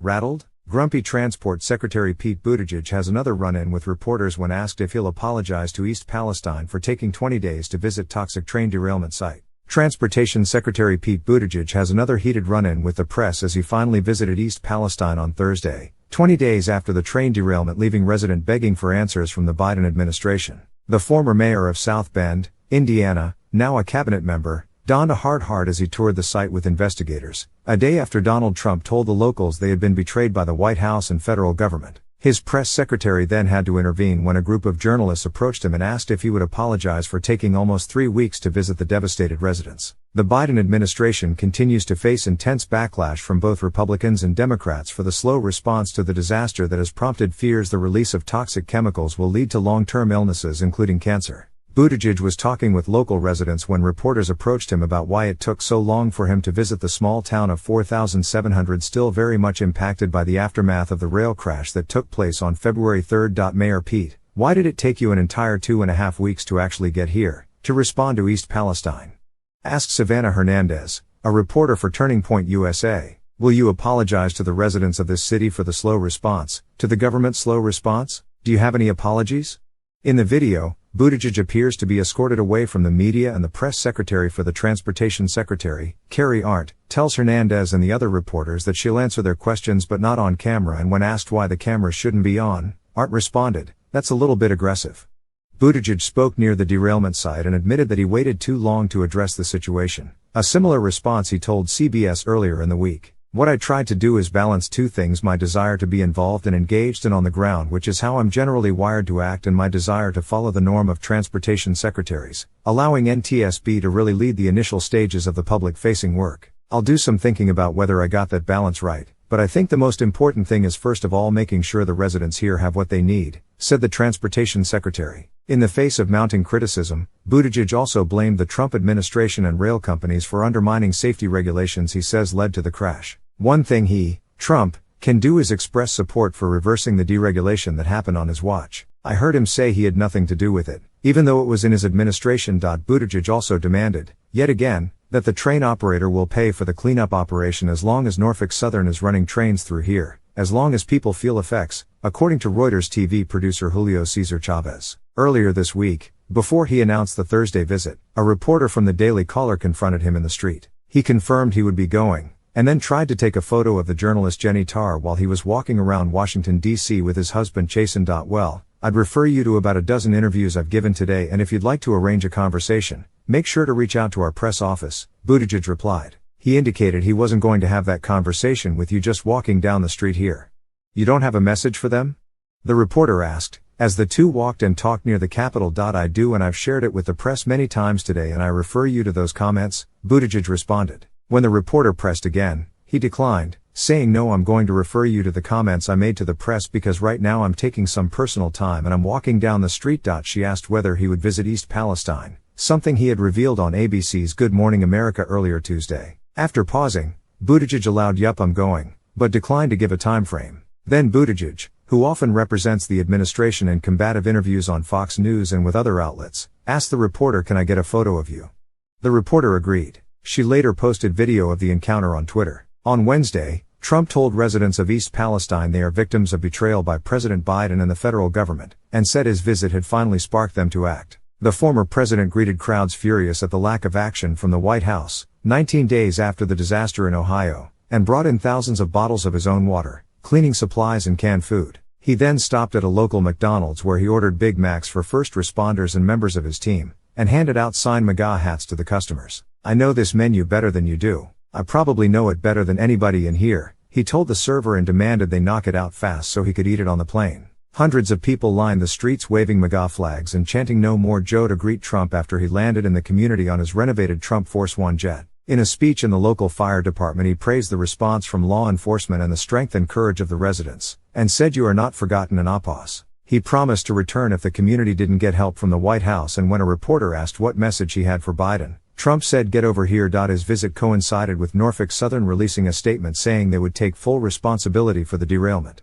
Rattled? Grumpy Transport Secretary Pete Buttigieg has another run-in with reporters when asked if he'll apologize to East Palestine for taking 20 days to visit toxic train derailment site. Transportation Secretary Pete Buttigieg has another heated run-in with the press as he finally visited East Palestine on Thursday, 20 days after the train derailment, leaving residents begging for answers from the Biden administration. The former mayor of South Bend, Indiana, now a cabinet member, donned a hard heart as he toured the site with investigators, a day after Donald Trump told the locals they had been betrayed by the White House and federal government. His press secretary then had to intervene when a group of journalists approached him and asked if he would apologize for taking almost 3 weeks to visit the devastated residents. The Biden administration continues to face intense backlash from both Republicans and Democrats for the slow response to the disaster that has prompted fears the release of toxic chemicals will lead to long-term illnesses including cancer. Buttigieg was talking with local residents when reporters approached him about why it took so long for him to visit the small town of 4,700 still very much impacted by the aftermath of the rail crash that took place on February 3. Mayor Pete, why did it take you an entire 2.5 weeks to actually get here, to respond to East Palestine? Asked Savannah Hernandez, a reporter for Turning Point USA. Will you apologize to the residents of this city for the slow response, to the government's slow response? Do you have any apologies? In the video, Buttigieg appears to be escorted away from the media, and the press secretary for the Transportation Secretary, Carrie Arndt, tells Hernandez and the other reporters that she'll answer their questions but not on camera, and when asked why the cameras shouldn't be on, Arndt responded, "That's a little bit aggressive." Buttigieg spoke near the derailment site and admitted that he waited too long to address the situation. A similar response he told CBS earlier in the week. "What I tried to do is balance two things: my desire to be involved and engaged and on the ground, which is how I'm generally wired to act, and my desire to follow the norm of transportation secretaries, allowing NTSB to really lead the initial stages of the public-facing work. I'll do some thinking about whether I got that balance right, but I think the most important thing is first of all making sure the residents here have what they need," said the transportation secretary. In the face of mounting criticism, Buttigieg also blamed the Trump administration and rail companies for undermining safety regulations he says led to the crash. "One thing he, Trump, can do is express support for reversing the deregulation that happened on his watch. I heard him say he had nothing to do with it, even though it was in his administration." Buttigieg also demanded, yet again, that the train operator will pay for the cleanup operation as long as Norfolk Southern is running trains through here, as long as people feel effects, according to Reuters TV producer Julio Cesar Chavez. Earlier this week, before he announced the Thursday visit, a reporter from the Daily Caller confronted him in the street. He confirmed he would be going, and then tried to take a photo of the journalist Jenny Tarr while he was walking around Washington, D.C. with his husband Chasen. "Well, I'd refer you to about a dozen interviews I've given today, and if you'd like to arrange a conversation, make sure to reach out to our press office," Buttigieg replied. He indicated he wasn't going to have that conversation with you just walking down the street here. "You don't have a message for them?" the reporter asked, as the two walked and talked near the Capitol. "I do, and I've shared it with the press many times today, and I refer you to those comments," Buttigieg responded. When the reporter pressed again, he declined, saying, "No, I'm going to refer you to the comments I made to the press because right now I'm taking some personal time and I'm walking down the street." She asked whether he would visit East Palestine, something he had revealed on ABC's Good Morning America earlier Tuesday. After pausing, Buttigieg allowed, "Yup, I'm going," but declined to give a time frame. Then Buttigieg, who often represents the administration in combative interviews on Fox News and with other outlets, asked the reporter, "Can I get a photo of you?" The reporter agreed. She later posted video of the encounter on Twitter. On Wednesday, Trump told residents of East Palestine they are victims of betrayal by President Biden and the federal government, and said his visit had finally sparked them to act. The former president greeted crowds furious at the lack of action from the White House, 19 days after the disaster in Ohio, and brought in thousands of bottles of his own water, cleaning supplies and canned food. He then stopped at a local McDonald's where he ordered Big Macs for first responders and members of his team, and handed out signed MAGA hats to the customers. "I know this menu better than you do. I probably know it better than anybody in here," he told the server, and demanded they knock it out fast so he could eat it on the plane. Hundreds of people lined the streets waving MAGA flags and chanting "No More Joe" to greet Trump after he landed in the community on his renovated Trump Force One jet. In a speech in the local fire department, he praised the response from law enforcement and the strength and courage of the residents, and said, "You are not forgotten in Apos." He promised to return if the community didn't get help from the White House, and when a reporter asked what message he had for Biden, Trump said, "Get over here." His visit coincided with Norfolk Southern releasing a statement saying they would take full responsibility for the derailment.